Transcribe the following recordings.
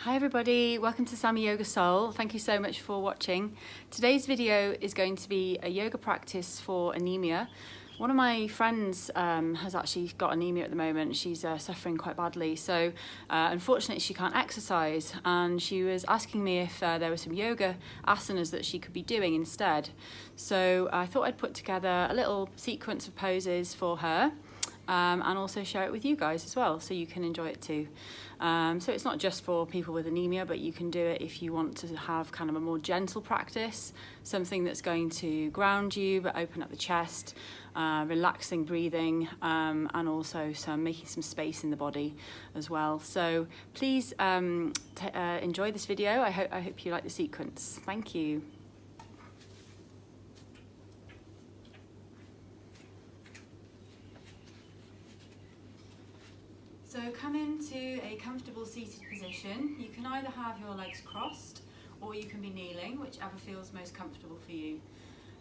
Hi everybody, welcome to Sami Yoga Soul. Thank you so much for watching. Today's video is going to be a yoga practice for anemia. One of my friends has actually got anemia at the moment. She's suffering quite badly, so unfortunately she can't exercise, and she was asking me if there were some yoga asanas that she could be doing instead. So I thought I'd put together a little sequence of poses for her. And also share it with you guys as well, so you can enjoy it too. So it's not just for people with anemia, but you can do it if you want to have kind of a more gentle practice, something that's going to ground you but open up the chest, relaxing breathing, and also making some space in the body as well. So please enjoy this video. I hope you like the sequence. Thank you. So come into a comfortable seated position. You can either have your legs crossed or you can be kneeling, whichever feels most comfortable for you.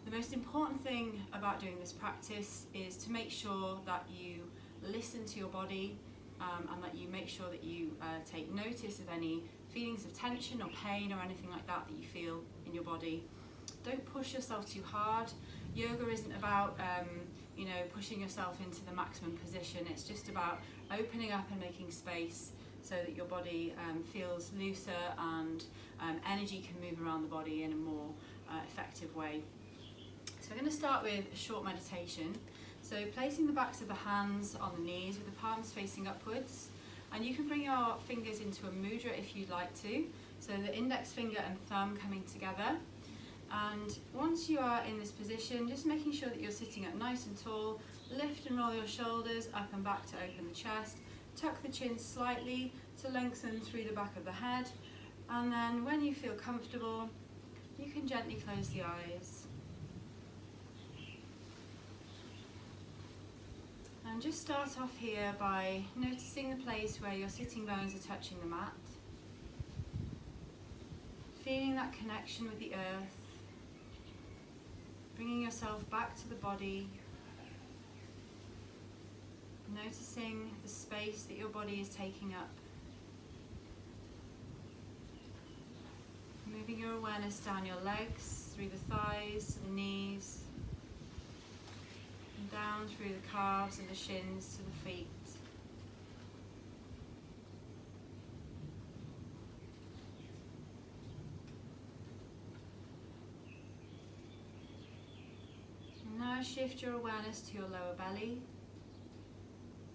The most important thing about doing this practice is to make sure that you listen to your body and that you make sure that you take notice of any feelings of tension or pain or anything like that that you feel in your body. Don't push yourself too hard. Yoga isn't about pushing yourself into the maximum position. It's just about opening up and making space so that your body feels looser and energy can move around the body in a more effective way. So we're going to start with a short meditation. So placing the backs of the hands on the knees with the palms facing upwards, and you can bring your fingers into a mudra if you'd like to. So the index finger and thumb coming together. And once you are in this position, just making sure that you're sitting up nice and tall, lift and roll your shoulders up and back to open the chest, tuck the chin slightly to lengthen through the back of the head, and then when you feel comfortable, you can gently close the eyes. And just start off here by noticing the place where your sitting bones are touching the mat, feeling that connection with the earth, bringing yourself back to the body, noticing the space that your body is taking up, moving your awareness down your legs, through the thighs, the knees, and down through the calves and the shins to the feet. Now shift your awareness to your lower belly,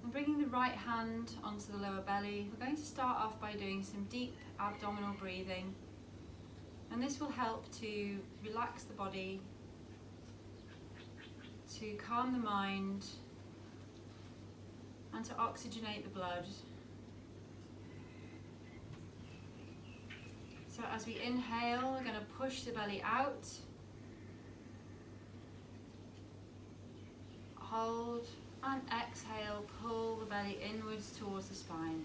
and bringing the right hand onto the lower belly, we're going to start off by doing some deep abdominal breathing, and this will help to relax the body, to calm the mind, and to oxygenate the blood. So as we inhale, we're going to push the belly out, hold, and exhale, pull the belly inwards towards the spine.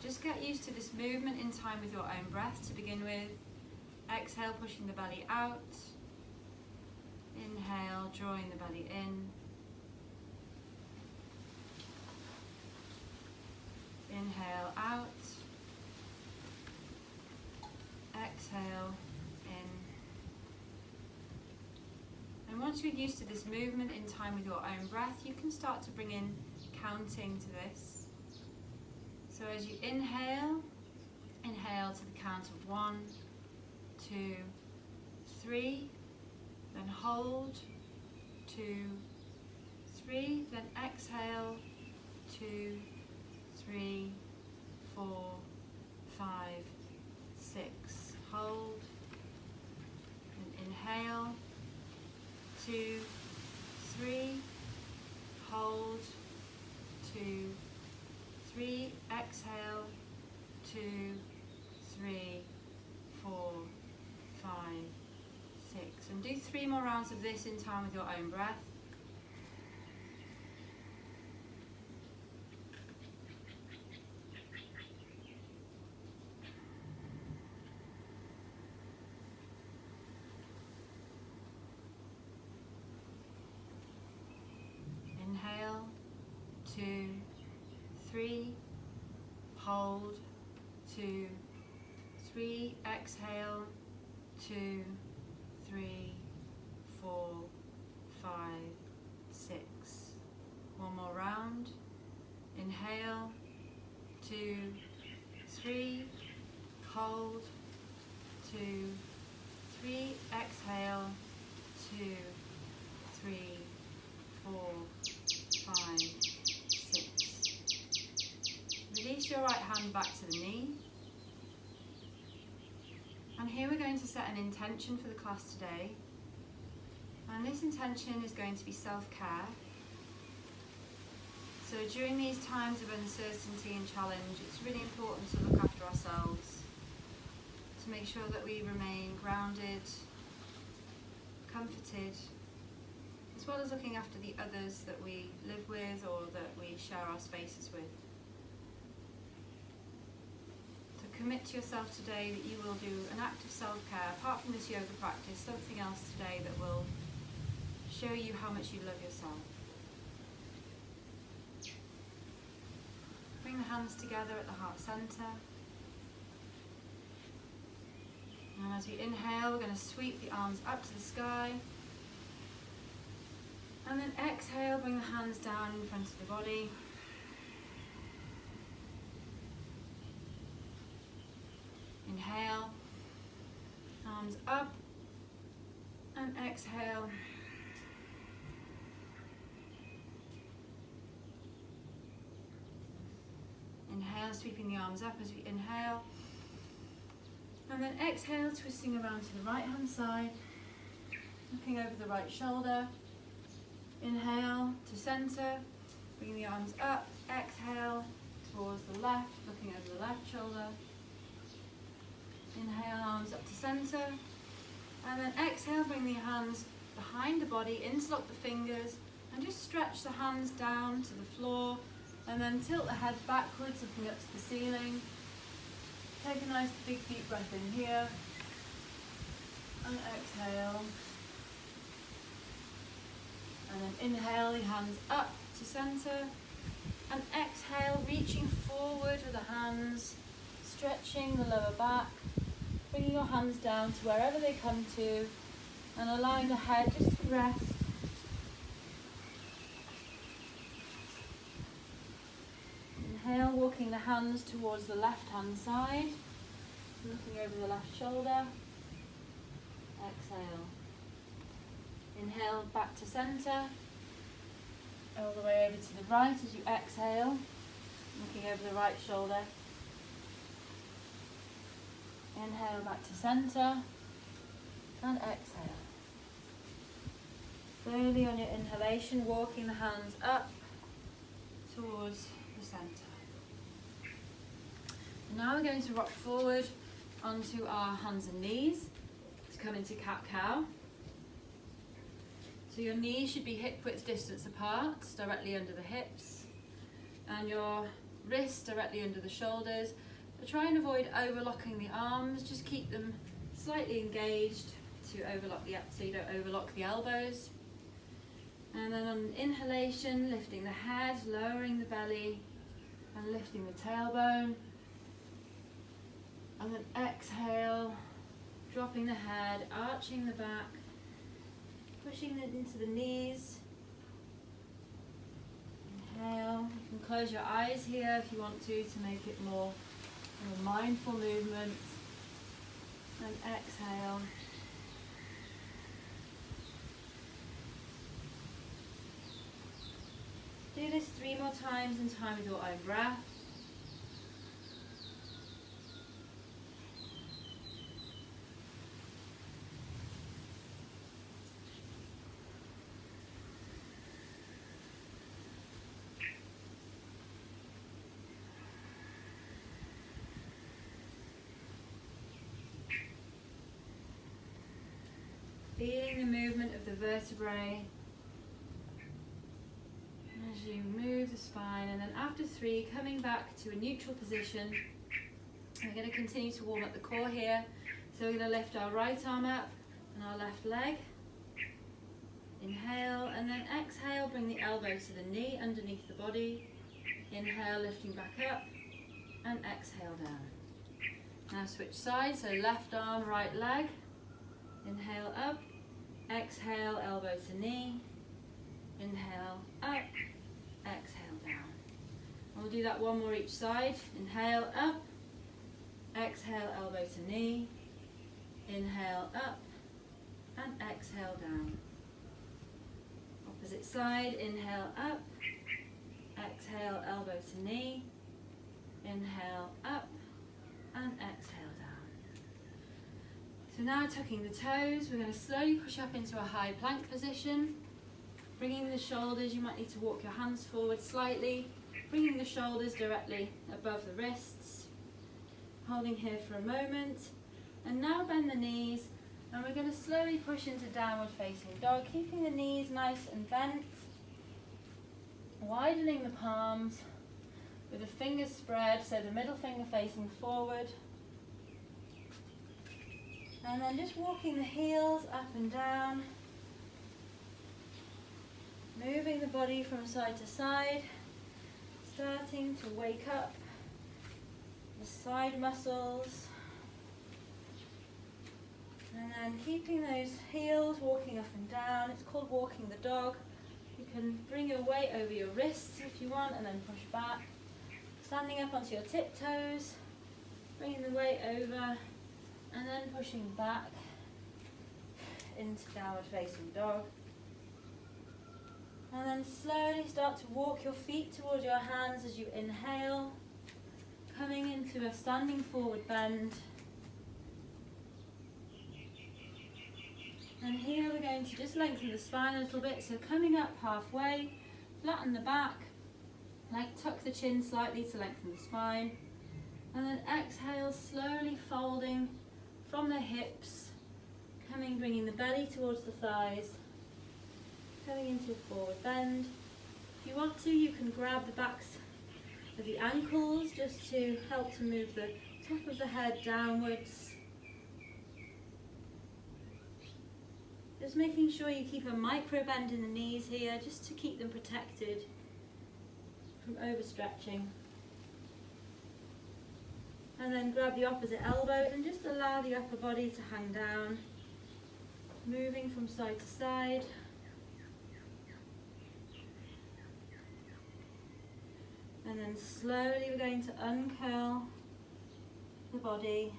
Just get used to this movement in time with your own breath to begin with. Exhale, pushing the belly out. Inhale, drawing the belly in. Inhale, out. Exhale, in. And once you're used to this movement in time with your own breath, you can start to bring in counting to this. So as you inhale, inhale to the count of 1, 2, 3, then hold, 2, 3, then exhale, 2, 3, 4, 5, 6, hold, and inhale, 2, 3, hold, 2, 3, exhale, 2, 3, 4, 5, 6. And do 3 more rounds of this in time with your own breath. Inhale, 2, 3, 3, hold, 2, 3, exhale, 2, 3, 4, 5, 6. One more round. Inhale, 2, 3, hold, 2, 3, exhale, 2, 3, 4, 5, 6. Release your right hand back to the knee. And here we're going to set an intention for the class today. And this intention is going to be self-care. So during these times of uncertainty and challenge, it's really important to look after ourselves, to make sure that we remain grounded, comforted, as well as looking after the others that we live with or that we share our spaces with. So commit to yourself today that you will do an act of self-care, apart from this yoga practice, something else today that will show you how much you love yourself. Bring the hands together at the heart center. And as we inhale, we're going to sweep the arms up to the sky. And then exhale, bring the hands down in front of the body. Inhale, arms up, and exhale. Inhale, sweeping the arms up as we inhale. And then exhale, twisting around to the right hand side, looking over the right shoulder. Inhale to center, bringing the arms up. Exhale towards the left, looking over the left shoulder. Inhale, arms up to center. And then exhale, bring the hands behind the body, interlock the fingers, and just stretch the hands down to the floor. And then tilt the head backwards, looking up to the ceiling. Take a nice big deep breath in here. And exhale. And then inhale, the hands up to center. And exhale, reaching forward with the hands, stretching the lower back. Bringing your hands down to wherever they come to. And allowing the head just to rest. Inhale, walking the hands towards the left hand side, looking over the left shoulder. Exhale. Inhale, back to center, all the way over to the right as you exhale, looking over the right shoulder. Inhale, back to center, and exhale. Slowly on your inhalation, walking the hands up towards the center. Now we're going to rock forward onto our hands and knees to come into cat-cow. So your knees should be hip width distance apart, directly under the hips, and your wrists directly under the shoulders. But try and avoid overlocking the arms, just keep them slightly engaged so you don't overlock the elbows. And then on inhalation, lifting the head, lowering the belly, and lifting the tailbone. And then exhale, dropping the head, arching the back, pushing it into the knees. Inhale. You can close your eyes here if you want to make it more of a mindful movement. And exhale. Do this 3 more times in time with your own breath. Feeling the movement of the vertebrae as you move the spine, and then after 3, coming back to a neutral position. We're going to continue to warm up the core here. So we're going to lift our right arm up and our left leg. Inhale, and then exhale, bring the elbow to the knee underneath the body. Inhale, lifting back up, and exhale down. Now switch sides, so left arm, right leg. Inhale up, exhale, elbow to knee. Inhale up, exhale down. And we'll do that one more each side. Inhale up, exhale, elbow to knee. Inhale up, and exhale down. Opposite side, inhale up, exhale, elbow to knee. Inhale up, and exhale down. So now tucking the toes, we're going to slowly push up into a high plank position. Bringing the shoulders, you might need to walk your hands forward slightly. Bringing the shoulders directly above the wrists. Holding here for a moment. And now bend the knees, and we're going to slowly push into downward facing dog, keeping the knees nice and bent. Widening the palms with the fingers spread, so the middle finger facing forward. And then just walking the heels up and down. Moving the body from side to side. Starting to wake up the side muscles. And then keeping those heels walking up and down. It's called walking the dog. You can bring your weight over your wrists if you want, and then push back. Standing up onto your tiptoes, bringing the weight over, and then pushing back into downward facing dog. And then slowly start to walk your feet towards your hands as you inhale, coming into a standing forward bend. And here we're going to just lengthen the spine a little bit, so coming up halfway, flatten the back, tuck the chin slightly to lengthen the spine, and then exhale, slowly folding from the hips, bringing the belly towards the thighs, coming into a forward bend. If you want to, you can grab the backs of the ankles just to help to move the top of the head downwards. Just making sure you keep a micro bend in the knees here, just to keep them protected from overstretching. And then grab the opposite elbow and just allow the upper body to hang down, moving from side to side. And then slowly we're going to uncurl the body,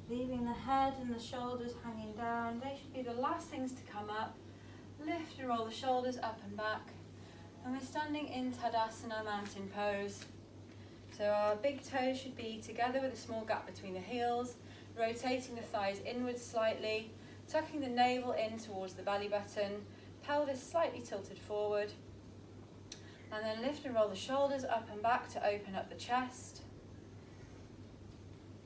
leaving the head and the shoulders hanging down. They should be the last things to come up. Lift and roll the shoulders up and back. And we're standing in Tadasana, mountain pose. So our big toes should be together with a small gap between the heels, rotating the thighs inwards slightly, tucking the navel in towards the belly button, pelvis slightly tilted forward. And then lift and roll the shoulders up and back to open up the chest.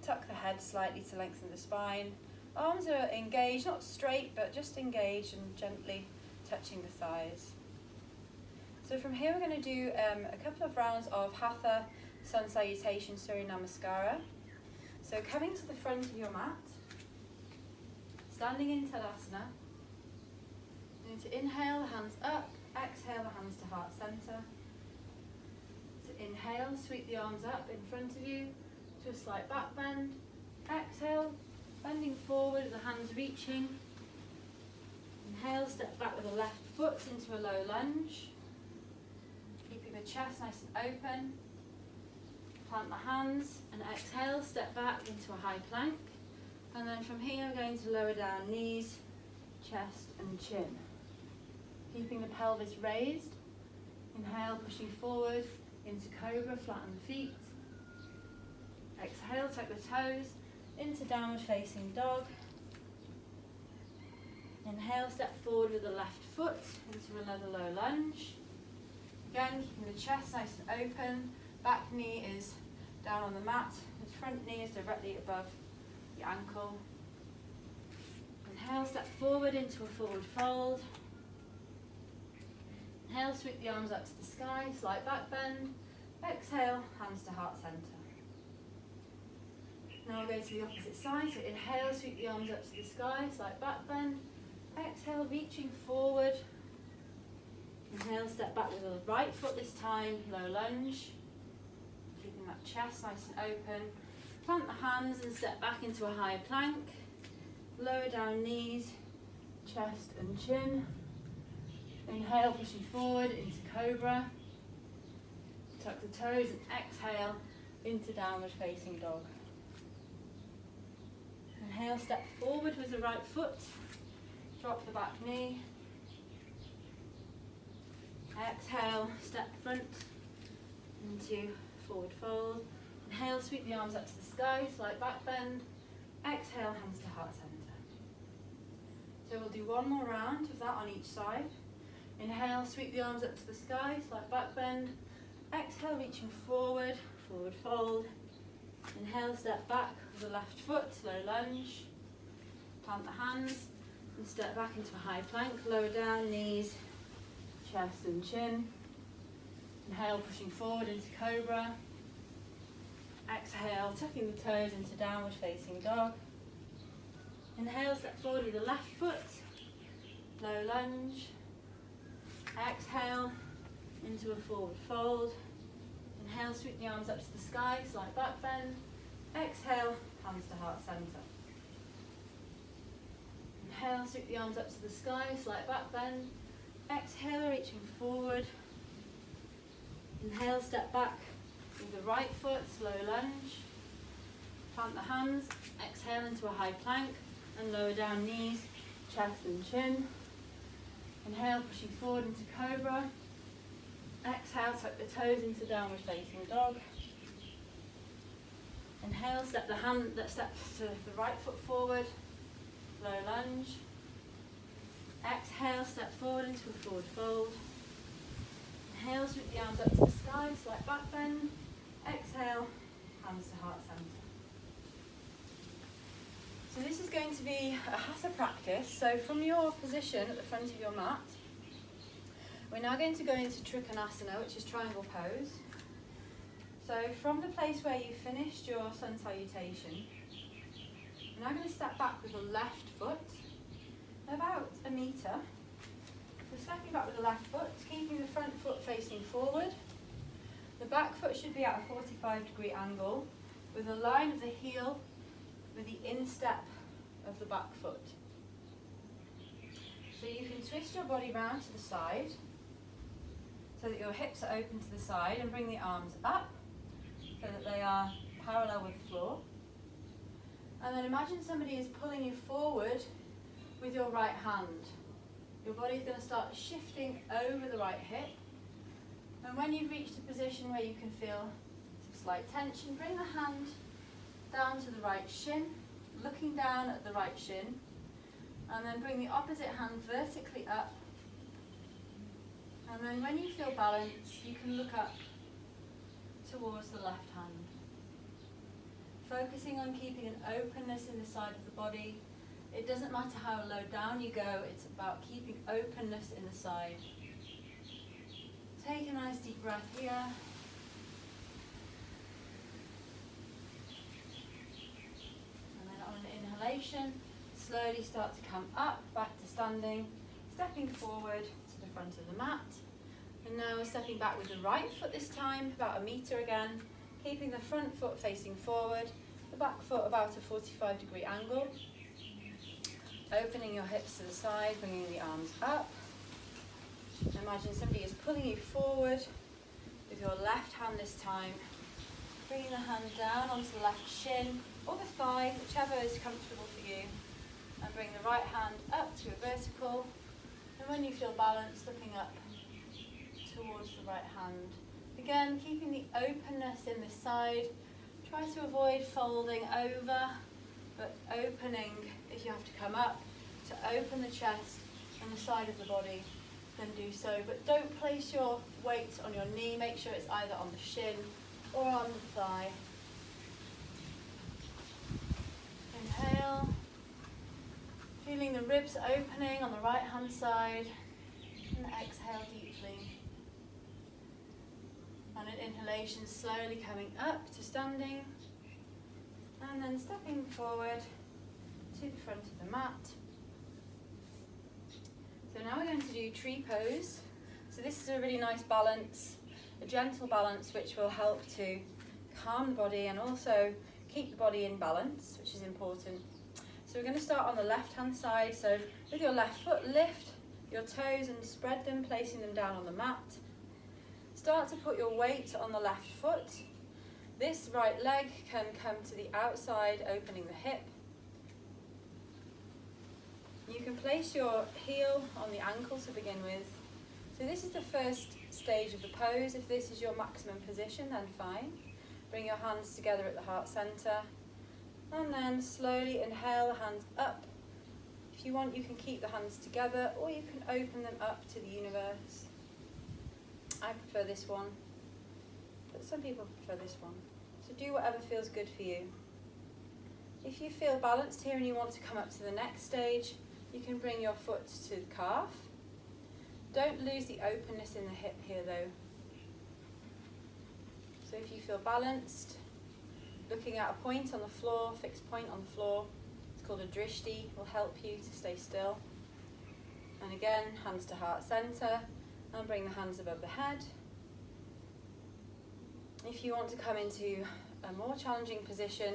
Tuck the head slightly to lengthen the spine. Arms are engaged, not straight, but just engaged and gently touching the thighs. So from here we're going to do a couple of rounds of Hatha, Sun Salutation, Surya Namaskara. So coming to the front of your mat, standing in Tadasana, you're going to inhale, hands up, exhale, the hands to heart center. So inhale, sweep the arms up in front of you to a slight back bend. Exhale, bending forward, the hands reaching. Inhale, step back with the left foot into a low lunge. Keeping the chest nice and open. Plant the hands and exhale, step back into a high plank. And then from here we're going to lower down knees, chest and chin. Keeping the pelvis raised. Inhale, pushing forward into cobra, flatten the feet. Exhale, tuck the toes into downward facing dog. Inhale, step forward with the left foot into another low lunge. Again, keeping the chest nice and open. Back knee is down on the mat. The front knee is directly above the ankle. Inhale, step forward into a forward fold. Inhale, sweep the arms up to the sky, slight back bend. Exhale, hands to heart center. Now we'll go to the opposite side. So inhale, sweep the arms up to the sky, slight back bend. Exhale, reaching forward. Inhale, step back with the right foot this time, low lunge. Keeping that chest nice and open. Plant the hands and step back into a high plank. Lower down knees, chest and chin. Inhale, pushing forward into cobra. Tuck the toes and exhale into downward facing dog. Inhale, step forward with the right foot. Drop the back knee. Exhale, step front into forward fold. Inhale, sweep the arms up to the sky, slight back bend. Exhale, hands to heart center. So we'll do one more round of that on each side. Inhale, sweep the arms up to the sky, slight back bend. Exhale, reaching forward, forward fold. Inhale, step back with the left foot, low lunge. Plant the hands and step back into a high plank, lower down, knees, chest and chin. Inhale, pushing forward into cobra. Exhale, tucking the toes into downward facing dog. Inhale, step forward with the left foot, low lunge. Exhale, into a forward fold. Inhale, sweep the arms up to the sky, slight back bend. Exhale, hands to heart center. Inhale, sweep the arms up to the sky, slight back bend. Exhale, reaching forward. Inhale, step back with the right foot, slow lunge. Plant the hands, exhale into a high plank and lower down knees, chest and chin. Inhale, pushing forward into cobra. Exhale, tuck the toes into downward facing dog. Inhale, step to the right foot forward, low lunge. Exhale, step forward into a forward fold. Inhale, sweep the arms up to the sky, slight back bend. Exhale, hands to heart center. So this is going to be a Hatha practice. So from your position at the front of your mat, we're now going to go into Trikonasana, which is triangle pose. So from the place where you finished your sun salutation, you're now going to step back with the left foot, about a metre. So stepping back with the left foot, keeping the front foot facing forward. The back foot should be at a 45-degree angle, with the line of the heel with the instep of the back foot. So you can twist your body round to the side, so that your hips are open to the side, and bring the arms up so that they are parallel with the floor. And then imagine somebody is pulling you forward with your right hand. Your body is going to start shifting over the right hip. And when you've reached a position where you can feel some slight tension, bring the hand down to the right shin, looking down at the right shin, and then bring the opposite hand vertically up. And then when you feel balanced, you can look up towards the left hand. Focusing on keeping an openness in the side of the body. It doesn't matter how low down you go, it's about keeping openness in the side. Take a nice deep breath here. And then on an inhalation, slowly start to come up, back to standing, stepping forward to the front of the mat. And now we're stepping back with the right foot this time, about a metre again, keeping the front foot facing forward, the back foot about a 45-degree angle. Opening your hips to the side, bringing the arms up. Imagine somebody is pulling you forward with your left hand this time. Bringing the hand down onto the left shin or the thigh, whichever is comfortable for you. And bring the right hand up to a vertical. And when you feel balanced, looking up towards the right hand. Again, keeping the openness in the side. Try to avoid folding over, but opening if you have to come up to open the chest and the side of the body, then do so. But don't place your weight on your knee. Make sure it's either on the shin or on the thigh. Inhale. Feeling the ribs opening on the right hand side. And exhale deeply. On an inhalation, slowly coming up to standing. And then stepping forward to the front of the mat. So now we're going to do tree pose, So this is a really nice balance, a gentle balance which will help to calm the body and also keep the body in balance, which is important. So we're going to start on the left hand side. So with your left foot, lift your toes and spread them, placing them down on the mat. Start to put your weight on the left foot. This right leg can come to the outside, opening the hip. You can place your heel on the ankle to begin with. So this is the first stage of the pose. If this is your maximum position, then fine. Bring your hands together at the heart center. And then slowly inhale the hands up. If you want, you can keep the hands together or you can open them up to the universe. I prefer this one, but some people prefer this one. So do whatever feels good for you. If you feel balanced here and you want to come up to the next stage, you can bring your foot to the calf. Don't lose the openness in the hip here though. So if you feel balanced, looking at a point on the floor, fixed point on the floor, it's called a drishti, will help you to stay still. And again, hands to heart center, and bring the hands above the head. If you want to come into a more challenging position,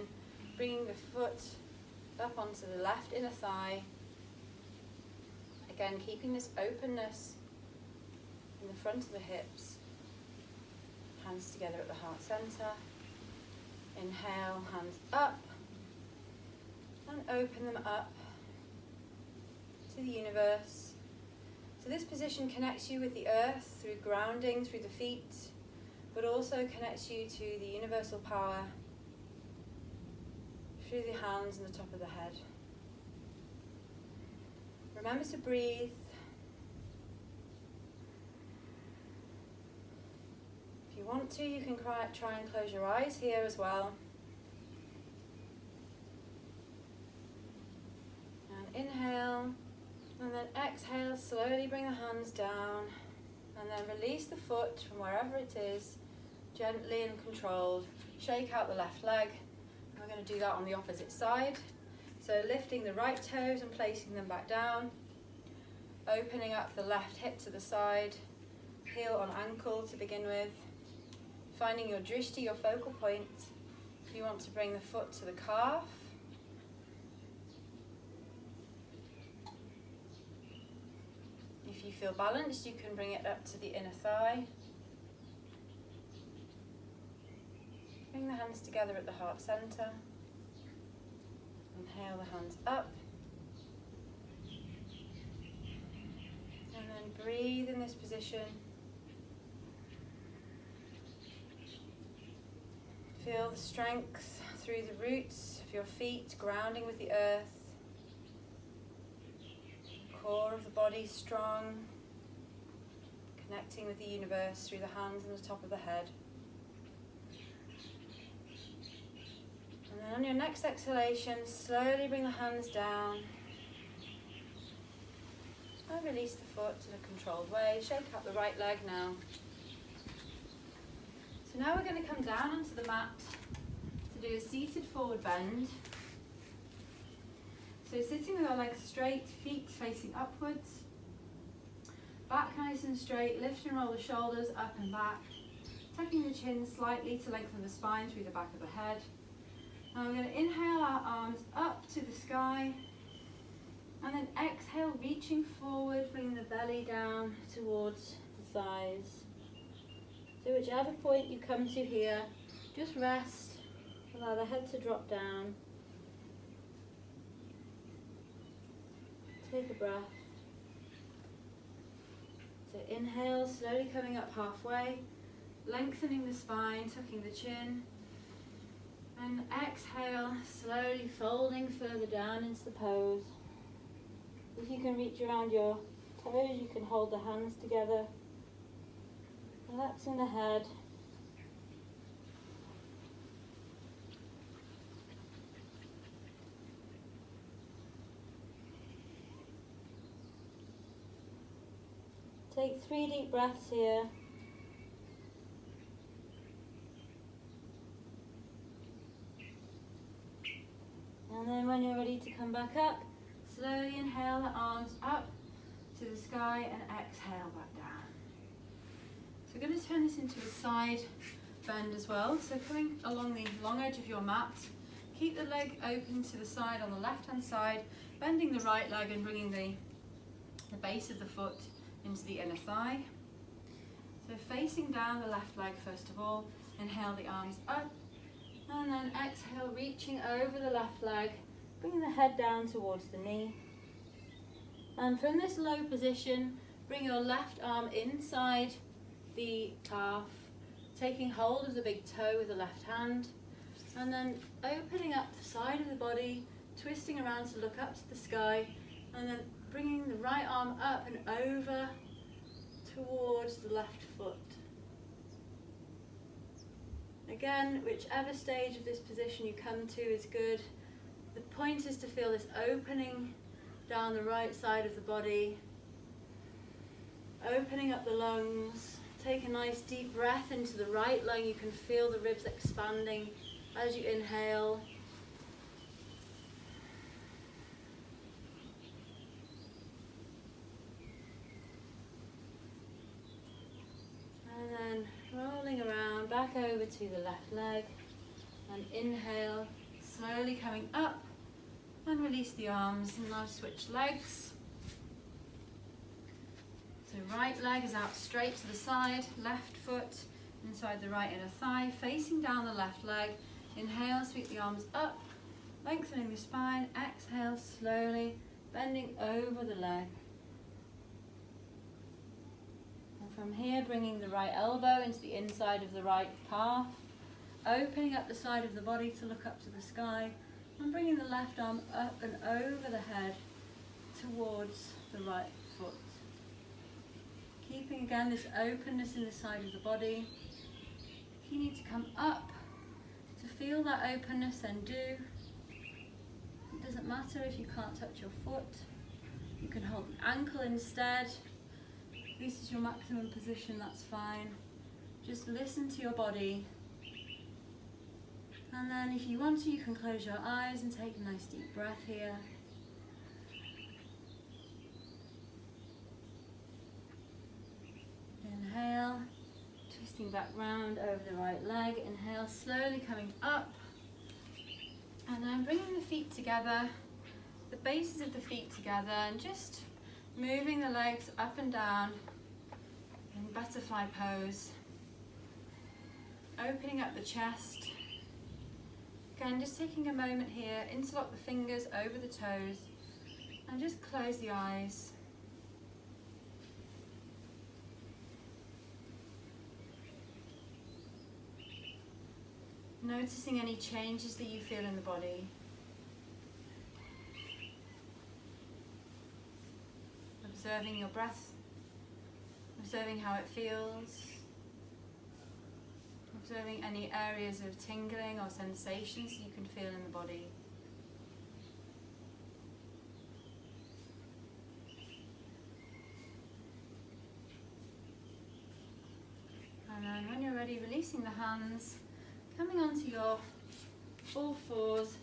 bringing the foot up onto the left inner thigh. Again, keeping this openness in the front of the hips. Hands together at the heart center. Inhale, hands up. And open them up to the universe. So this position connects you with the earth through grounding through the feet, but also connects you to the universal power through the hands and the top of the head. Remember to breathe. If you want to, you can try and close your eyes here as well. And inhale, and then exhale, slowly bring the hands down, and then release the foot from wherever it is, gently and controlled. Shake out the left leg. We're going to do that on the opposite side. So lifting the right toes and placing them back down, opening up the left hip to the side, heel on ankle to begin with, finding your drishti, your focal point. If you want to bring the foot to the calf, if you feel balanced, you can bring it up to the inner thigh. Bring the hands together at the heart center. Inhale the hands up. And then breathe in this position. Feel the strength through the roots of your feet, grounding with the earth. Core of the body strong, connecting with the universe through the hands and the top of the head. And then on your next exhalation, slowly bring the hands down and release the foot in a controlled way. Shake out the right leg now. So now we're going to come down onto the mat to do a seated forward bend. So sitting with our legs straight, feet facing upwards, back nice and straight, lift and roll the shoulders up and back, tucking the chin slightly to lengthen the spine through the back of the head. Now we're going to inhale our arms up to the sky, and then exhale, reaching forward, bringing the belly down towards the thighs. So whichever point you come to here, just rest, allow the head to drop down. Take a breath. So inhale, slowly coming up halfway, lengthening the spine, tucking the chin. And exhale, slowly folding further down into the pose. If you can reach around your toes, you can hold the hands together. Relaxing the head. Take 3 deep breaths here. And then when you're ready to come back up, slowly inhale the arms up to the sky and exhale back down. So we're going to turn this into a side bend as well. So coming along the long edge of your mat, keep the leg open to the side on the left hand side, bending the right leg and bringing the base of the foot into the inner thigh. So facing down the left leg first of all, inhale the arms up, and then exhale, reaching over the left leg, bringing the head down towards the knee. And from this low position, bring your left arm inside the calf, taking hold of the big toe with the left hand, and then opening up the side of the body, twisting around to look up to the sky, and then bringing the right arm up and over towards the left foot. Again, whichever stage of this position you come to is good. The point is to feel this opening down the right side of the body, opening up the lungs. Take a nice deep breath into the right lung. You can feel the ribs expanding as you inhale. And then rolling around back over to the left leg, and inhale, slowly coming up, and release the arms. And now switch legs. So right leg is out straight to the side, left foot inside the right inner thigh, facing down the left leg. Inhale, sweep the arms up, lengthening the spine. Exhale, slowly bending over the leg. And from here, bringing the right elbow into the inside of the right calf, opening up the side of the body to look up to the sky, and bringing the left arm up and over the head towards the right foot. Keeping again this openness in the side of the body. If you need to come up to feel that openness, then do. It doesn't matter if you can't touch your foot. You can hold the ankle instead. If this is your maximum position, that's fine. Just listen to your body. And then if you want to, you can close your eyes and take a nice deep breath here. Inhale, twisting back round over the right leg. Inhale, slowly coming up. And then bringing the feet together, the bases of the feet together, and just moving the legs up and down in butterfly pose. Opening up the chest. Again, just taking a moment here, interlock the fingers over the toes, and just close the eyes. Noticing any changes that you feel in the body. Observing your breath, observing how it feels, observing any areas of tingling or sensations you can feel in the body. And then when you're ready, releasing the hands, coming onto your all fours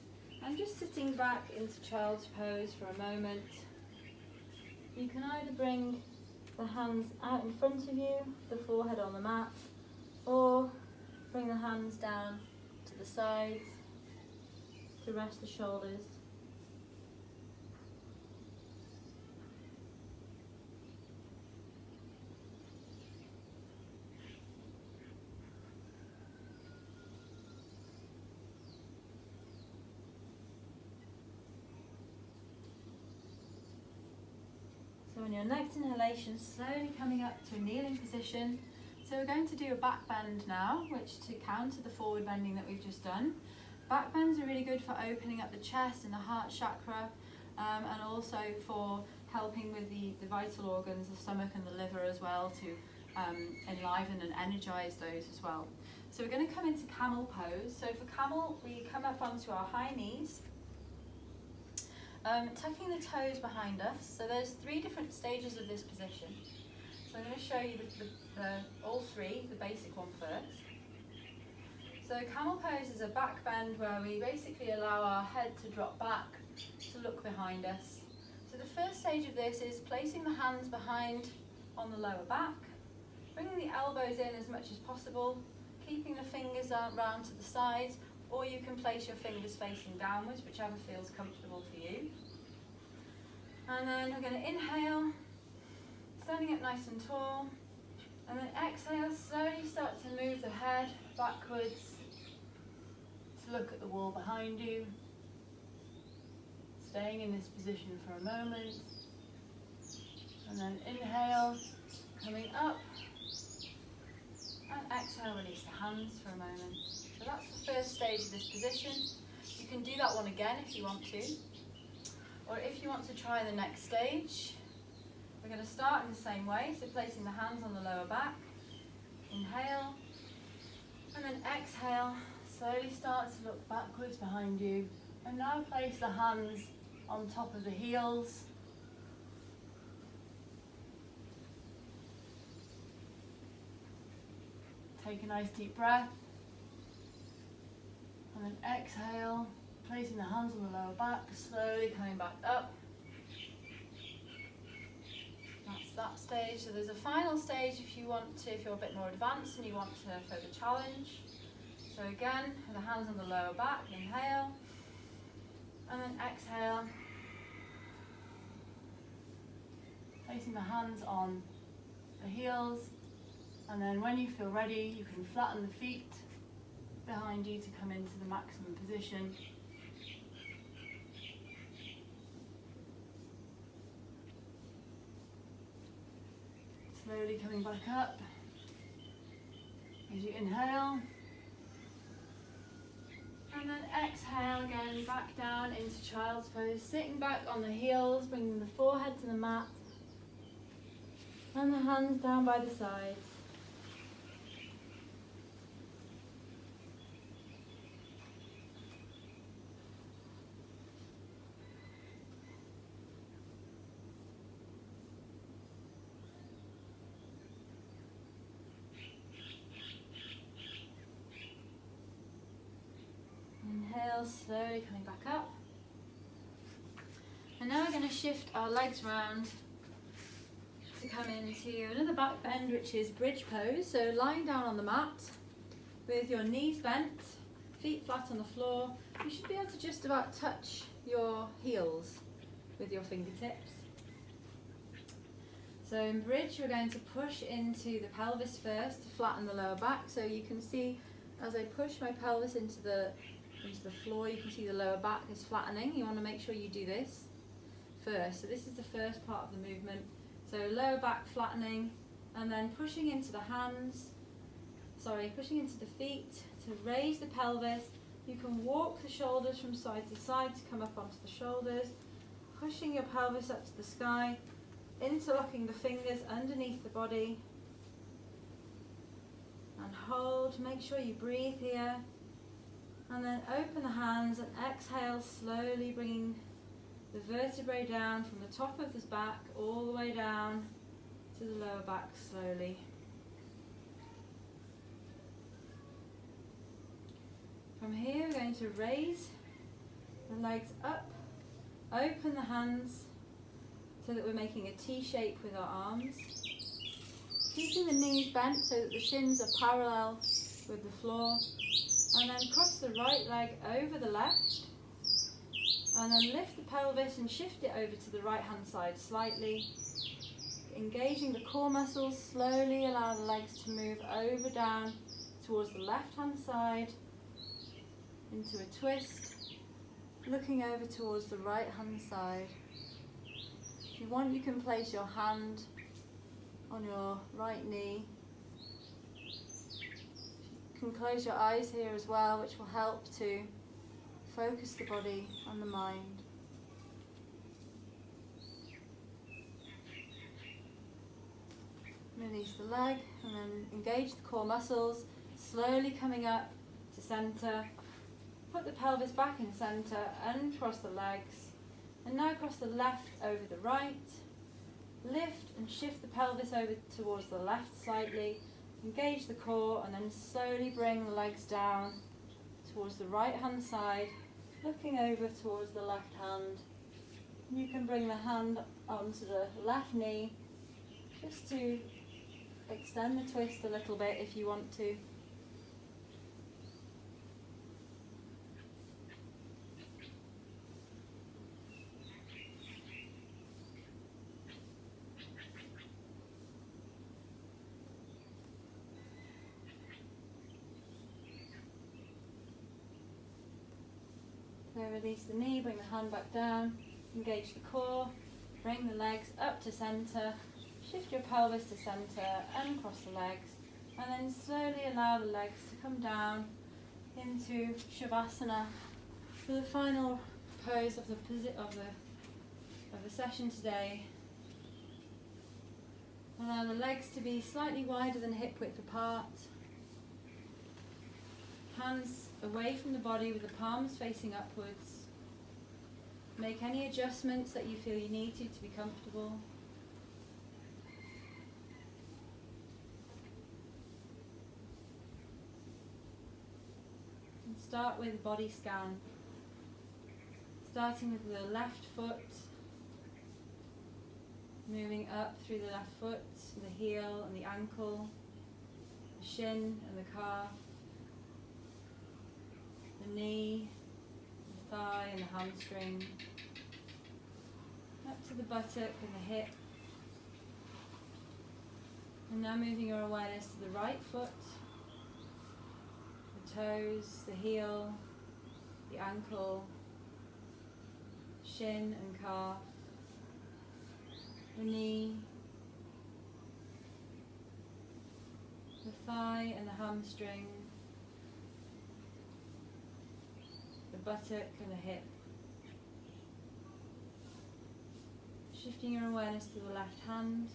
and just sitting back into child's pose for a moment. You can either bring the hands out in front of you, the forehead on the mat, or bring the hands down to the sides to rest the shoulders. So on your next inhalation, slowly coming up to a kneeling position. So we're going to do a back bend now, which to counter the forward bending that we've just done. Back bends are really good for opening up the chest and the heart chakra, and also for helping with the vital organs, the stomach and the liver as well, to enliven and energize those as well. So we're going to come into camel pose. So for camel, we come up onto our high knees, tucking the toes behind us. So there's 3 different stages of this position. So I'm going to show you all 3, the basic one first. So camel pose is a back bend where we basically allow our head to drop back to look behind us. So the first stage of this is placing the hands behind on the lower back, Bringing the elbows in as much as possible, keeping the fingers round to the sides, or you can place your fingers facing downwards, whichever feels comfortable for you. And then we're going to inhale, standing up nice and tall, and then exhale, slowly start to move the head backwards to look at the wall behind you. Staying in this position for a moment, and then inhale, coming up, and exhale, release the hands for a moment. So that's the first stage of this position. You can do that one again if you want to, or if you want to try the next stage, we're going to start in the same way, so placing the hands on the lower back, inhale, and then exhale, slowly start to look backwards behind you, and now place the hands on top of the heels. Take a nice deep breath, and then exhale, placing the hands on the lower back, slowly coming back up. That's that stage. So there's a final stage if you want to, if you're a bit more advanced and you want to further challenge. So again, with the hands on the lower back, inhale, and then exhale, placing the hands on the heels, and then when you feel ready, you can flatten the feet behind you to come into the maximum position. Slowly coming back up as you inhale, and then exhale again, back down into child's pose, sitting back on the heels, bringing the forehead to the mat, and the hands down by the sides. Inhale, slowly coming back up. And now we're going to shift our legs round to come into another back bend, which is bridge pose. So lying down on the mat with your knees bent, feet flat on the floor. You should be able to just about touch your heels with your fingertips. So in bridge, we're going to push into the pelvis first to flatten the lower back. So you can see as I push my pelvis into the floor, you can see the lower back is flattening. You want to make sure you do this first. So this is the first part of the movement. So lower back flattening, and then pushing into the pushing into the feet to raise the pelvis. You can walk the shoulders from side to side to come up onto the shoulders, pushing your pelvis up to the sky, interlocking the fingers underneath the body, and hold. Make sure you breathe here. And then open the hands and exhale, slowly bringing the vertebrae down from the top of the back all the way down to the lower back slowly. From here, we're going to raise the legs up, open the hands so that we're making a T shape with our arms. Keeping the knees bent so that the shins are parallel with the floor. And then cross the right leg over the left, and then lift the pelvis and shift it over to the right hand side slightly. Engaging the core muscles, slowly allow the legs to move over down towards the left hand side into a twist, looking over towards the right hand side. If you want, you can place your hand on your right knee. You can close your eyes here as well, which will help to focus the body and the mind. Release the leg and then engage the core muscles, slowly coming up to centre. Put the pelvis back in centre, uncross the legs, and now cross the left over the right. Lift and shift the pelvis over towards the left slightly. Engage the core and then slowly bring the legs down towards the right hand side, looking over towards the left hand. You can bring the hand onto the left knee just to Extend the twist a little bit if you want to. So release the knee, bring the hand back down, engage the core, bring the legs up to centre, shift your pelvis to centre and cross the legs, and then slowly allow the legs to come down into Savasana for the final pose of the session today. Allow the legs to be slightly wider than hip width apart. Hands away from the body with the palms facing upwards. Make any adjustments that you feel you need to be comfortable. And start with a body scan. Starting with the left foot, moving up through the left foot, the heel and the ankle, the shin and the calf, the knee, the thigh and the hamstring, up to the buttock and the hip. And now moving your awareness to the right foot, the toes, the heel, the ankle, shin and calf, the knee, the thigh and the hamstring, the buttock and the hip. Shifting your awareness to the left hand,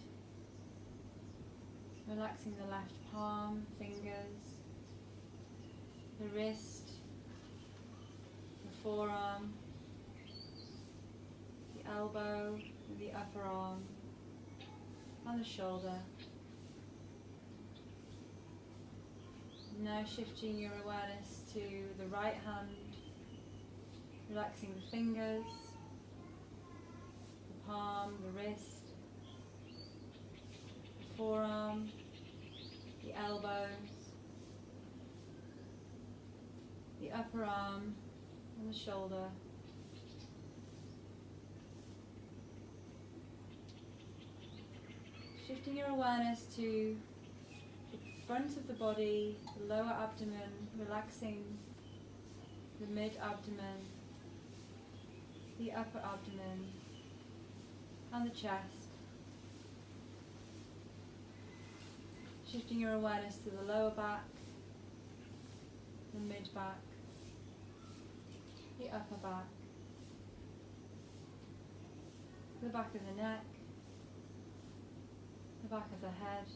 relaxing the left palm, fingers, the wrist, the forearm, the elbow, the upper arm, and the shoulder. Now shifting your awareness to the right hand, relaxing the fingers, the palm, the wrist, the forearm, the elbows, the upper arm, and the shoulder. Shifting your awareness to the front of the body, the lower abdomen, relaxing the mid-abdomen, the upper abdomen, and the chest. Shifting your awareness to the lower back, the mid-back, the upper back, the back of the neck, the back of the head,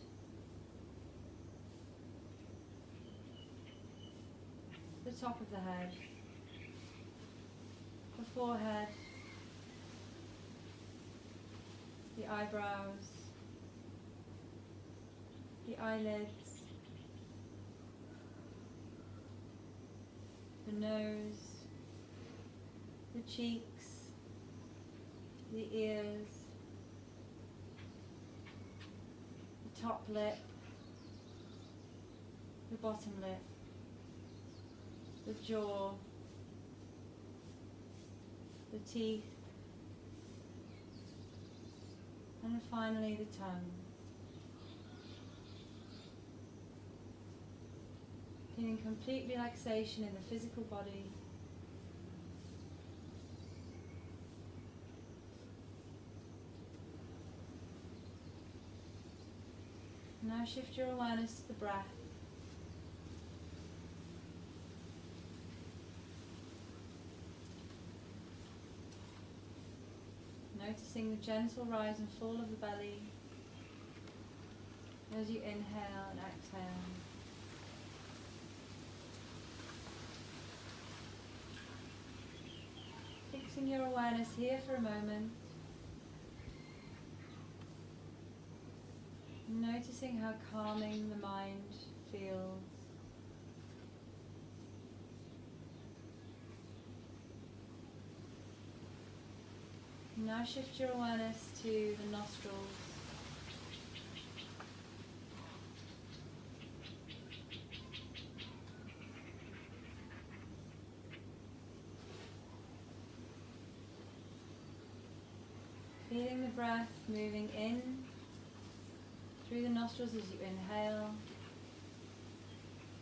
the top of the head, the forehead, the eyebrows, the eyelids, the nose, the cheeks, the ears, the top lip, the bottom lip, the jaw, the teeth, and finally the tongue. Feeling complete relaxation in the physical body. Now shift your awareness to the breath. Noticing the gentle rise and fall of the belly as you inhale and exhale. Fixing your awareness here for a moment. Noticing how calming the mind feels. Now shift your awareness to the nostrils. Feeling the breath moving in through the nostrils as you inhale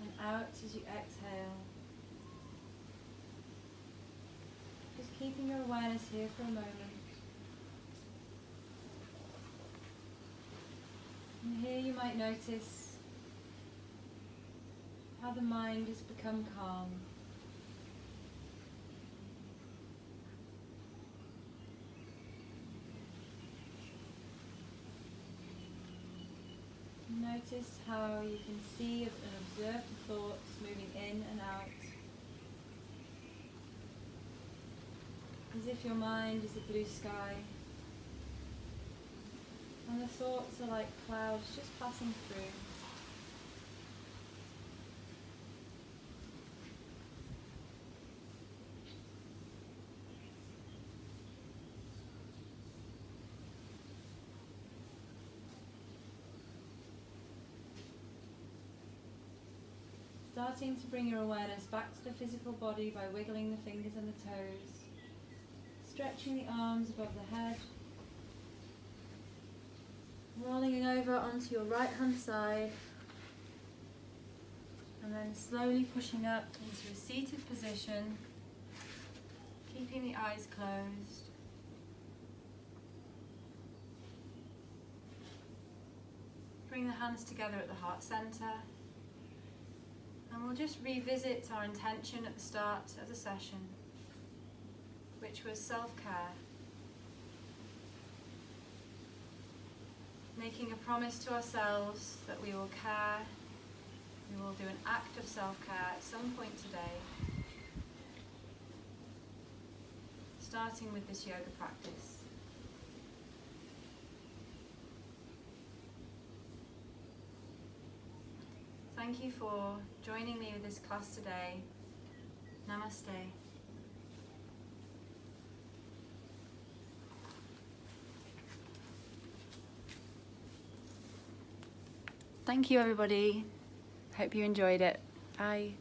and out as you exhale. Just keeping your awareness here for a moment. And here you might notice how the mind has become calm. Notice how you can see and observe the thoughts moving in and out, as if your mind is a blue sky and the thoughts are like clouds just passing through. Starting to bring your awareness back to the physical body by wiggling the fingers and the toes, stretching the arms above the head, rolling over onto your right hand side, and then slowly pushing up into a seated position, keeping the eyes closed. Bring the hands together at the heart center. And we'll just revisit our intention at the start of the session, which was self-care. Making a promise to ourselves that we will care, we will do an act of self-care at some point today, starting with this yoga practice. Thank you for joining me with this class today. Namaste. Thank you, everybody. Hope you enjoyed it. Bye.